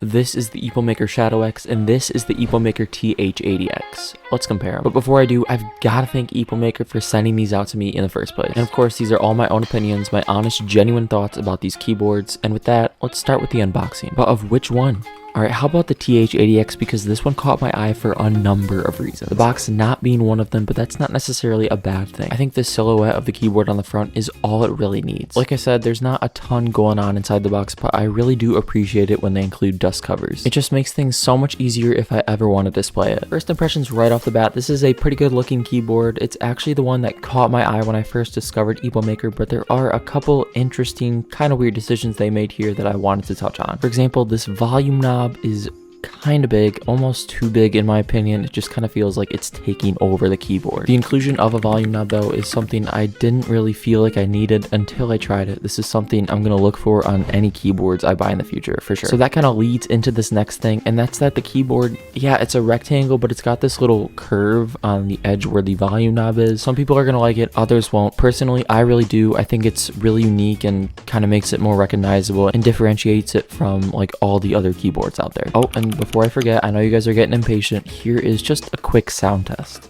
This is the Epomaker Shadow-X, and this is the Epomaker TH80-X. Let's compare them. But before I do, I've got to thank Epomaker for sending these out to me in the first place. And of course, these are all my own opinions, my honest, genuine thoughts about these keyboards. And with that, let's start with the unboxing. But of which one? Alright, how about the TH80X, because this one caught my eye for a number of reasons. The box not being one of them, but that's not necessarily a bad thing. I think the silhouette of the keyboard on the front is all it really needs. Like I said, there's not a ton going on inside the box, but I really do appreciate it when they include dust covers. It just makes things so much easier if I ever want to display it. First impressions right off the bat, this is a pretty good looking keyboard. It's actually the one that caught my eye when I first discovered Epomaker, but there are a couple interesting, kind of weird decisions they made here that I wanted to touch on. For example, this volume knob is kind of big, almost too big in my opinion. It just kind of feels like it's taking over the keyboard. The inclusion of a volume knob though is something I didn't really feel like I needed until I tried it. This is something I'm going to look for on any keyboards I buy in the future for sure. So that kind of leads into this next thing, and that's that the keyboard, yeah, it's a rectangle, but it's got this little curve on the edge where the volume knob is. Some people are going to like it, others won't. Personally, I really do. I think it's really unique and kind of makes it more recognizable and differentiates it from like all the other keyboards out there. Oh, and before I forget, I know you guys are getting impatient, here is just a quick sound test.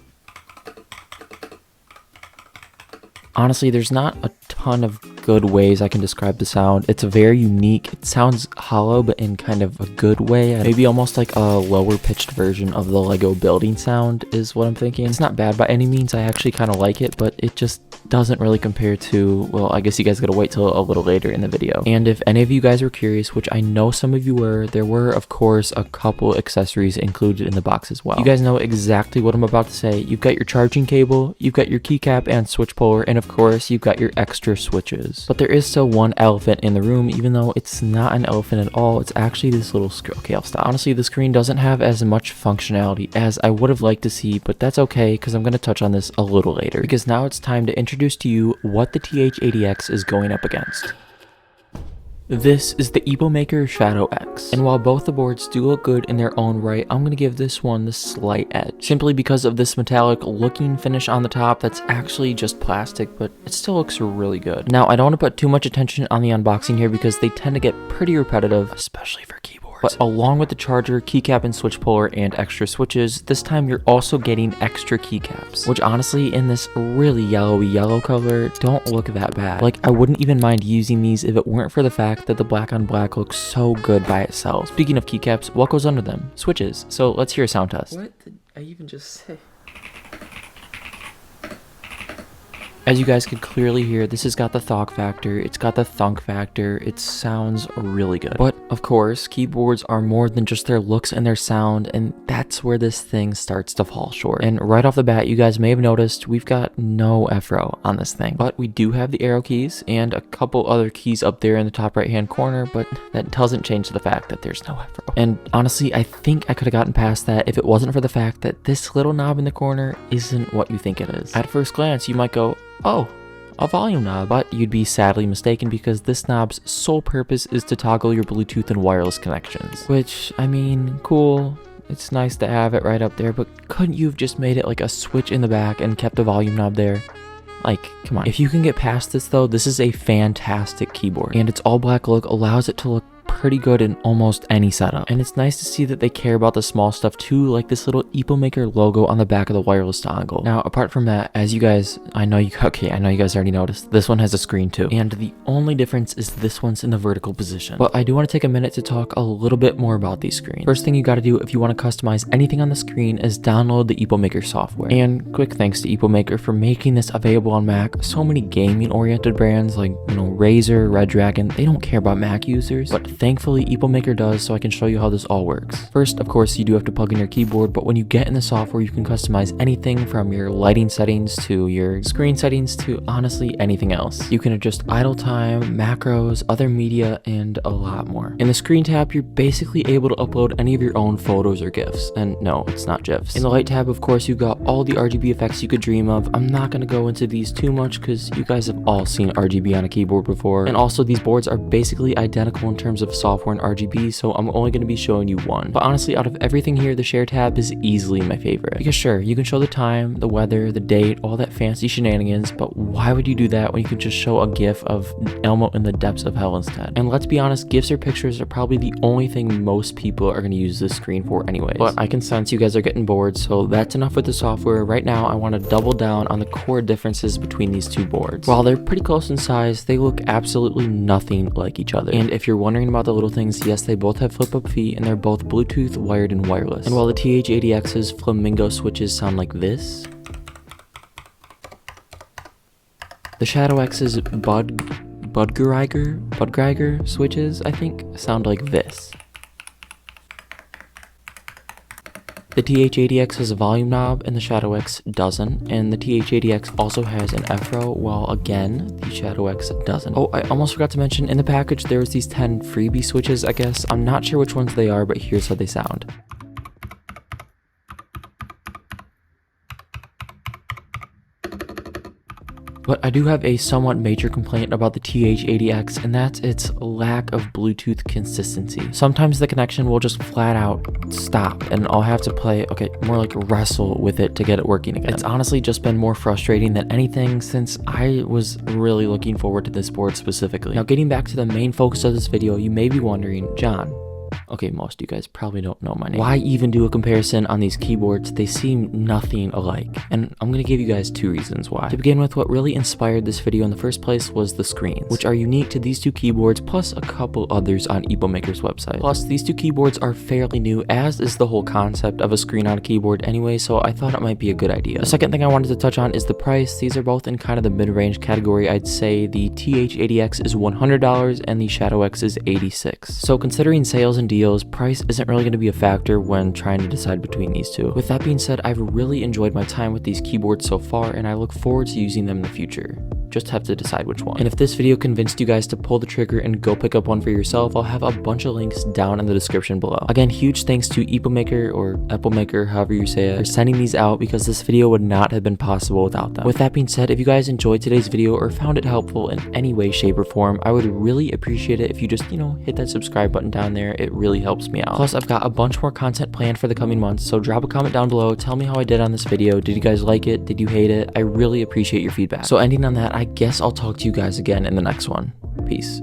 Honestly, there's not a ton of good ways I can describe the sound. It's very unique. It sounds hollow, but in kind of a good way. Maybe almost like a lower pitched version of the Lego building sound is what I'm thinking. It's not bad by any means. I actually kind of like it, but it just doesn't really compare to, well, I guess you guys gotta wait till a little later in the video. And if any of you guys were curious, which I know some of you were, there were of course a couple accessories included in the box as well. You guys know exactly what I'm about to say. You've got your charging cable, you've got your keycap and switch puller, and of course you've got your extra switches. But there is still one elephant in the room, even though it's not an elephant at all. It's actually this little screen. Okay, I'll stop. Honestly, the screen doesn't have as much functionality as I would have liked to see, but that's okay because I'm going to touch on this a little later, because now it's time to introduce to you what the TH80X is going up against. This is the Epomaker Shadow-X, and while both the boards do look good in their own right, I'm going to give this one the slight edge, simply because of this metallic looking finish on the top that's actually just plastic, but it still looks really good. Now, I don't want to put too much attention on the unboxing here because they tend to get pretty repetitive, especially for keyboards. But along with the charger, keycap and switch puller and extra switches, this time you're also getting extra keycaps, which honestly in this really yellowy yellow color don't look that bad. Like, I wouldn't even mind using these if it weren't for the fact that the black on black looks so good by itself. Speaking of keycaps, what goes under them? Switches. So let's hear a sound test. What did I even just say? As you guys could clearly hear, this has got the thunk factor, it's got the thunk factor, it sounds really good. But of course, keyboards are more than just their looks and their sound, and that's where this thing starts to fall short. And right off the bat, you guys may have noticed we've got no F-row on this thing. But we do have the arrow keys and a couple other keys up there in the top right hand corner, but that doesn't change the fact that there's no F-row. And honestly, I think I could have gotten past that if it wasn't for the fact that this little knob in the corner isn't what you think it is. At first glance, you might go, oh, a volume knob, but you'd be sadly mistaken because this knob's sole purpose is to toggle your Bluetooth and wireless connections. Which, I mean, cool, it's nice to have it right up there, but couldn't you have just made it like a switch in the back and kept the volume knob there? Like, come on. If you can get past this though, this is a fantastic keyboard, and its all black look allows it to look pretty good in almost any setup. And it's nice to see that they care about the small stuff too, like this little Epomaker logo on the back of the wireless dongle. Now, apart from that, as you guys, I know you guys already noticed, this one has a screen too. And the only difference is this one's in the vertical position. But I do want to take a minute to talk a little bit more about these screens. First thing you got to do if you want to customize anything on the screen is download the Epomaker software. And quick thanks to Epomaker for making this available on Mac. So many gaming oriented brands like, Razer, Red Dragon, they don't care about Mac users, but thankfully Epomaker does, so I can show you how this all works. First, of course, you do have to plug in your keyboard, but when you get in the software, you can customize anything from your lighting settings to your screen settings to honestly anything else. You can adjust idle time, macros, other media, and a lot more. In the screen tab, you're basically able to upload any of your own photos or GIFs, and no, it's not GIFs. In the light tab, of course, you've got all the RGB effects you could dream of. I'm not going to go into these too much because you guys have all seen RGB on a keyboard before, and also these boards are basically identical in terms of software and RGB, so I'm only going to be showing you one. But honestly, out of everything here, the share tab is easily my favorite. Because sure, you can show the time, the weather, the date, all that fancy shenanigans, but why would you do that when you could just show a GIF of Elmo in the depths of hell instead? And let's be honest, GIFs or pictures are probably the only thing most people are going to use this screen for anyways. But I can sense you guys are getting bored, so that's enough with the software. Right now, I want to double down on the core differences between these two boards. While they're pretty close in size, they look absolutely nothing like each other. And if you're wondering about the little things, yes, they both have flip-up feet and they're both Bluetooth, wired, and wireless. And while the TH80X's flamingo switches sound like this, the Shadow-X's Budgeiger switches, I think, sound like this. The TH80X has a volume knob and the Shadow-X doesn't, and the TH80X also has an F-row, while again, the Shadow-X doesn't. Oh, I almost forgot to mention, in the package there was these 10 freebie switches, I guess. I'm not sure which ones they are, but here's how they sound. But I do have a somewhat major complaint about the TH80X, and that's its lack of Bluetooth consistency. Sometimes the connection will just flat out stop, and I'll have to play, more like wrestle with it to get it working again. It's honestly just been more frustrating than anything, since I was really looking forward to this board specifically. Now, getting back to the main focus of this video, you may be wondering, John, okay, most of you guys probably don't know my name, why even do a comparison on these keyboards? They seem nothing alike. And I'm gonna give you guys two reasons why. To begin with, what really inspired this video in the first place was the screens, which are unique to these two keyboards, plus a couple others on Epomaker's website. Plus, these two keyboards are fairly new, as is the whole concept of a screen on a keyboard anyway, so I thought it might be a good idea. The second thing I wanted to touch on is the price. These are both in kind of the mid-range category. I'd say the TH80X is $100 and the Shadow-X is $86. So considering sales and deals, price isn't really going to be a factor when trying to decide between these two. With that being said, I've really enjoyed my time with these keyboards so far, and I look forward to using them in the future. Just have to decide which one. And if this video convinced you guys to pull the trigger and go pick up one for yourself, I'll have a bunch of links down in the description below. Again, huge thanks to Epomaker, or Epomaker, however you say it, for sending these out, because this video would not have been possible without them. With that being said, if you guys enjoyed today's video or found it helpful in any way, shape, or form, I would really appreciate it if you just, hit that subscribe button down there. It really helps me out. Plus, I've got a bunch more content planned for the coming months, so drop a comment down below. Tell me how I did on this video. Did you guys like it? Did you hate it? I really appreciate your feedback. So ending on that, I guess I'll talk to you guys again in the next one. Peace.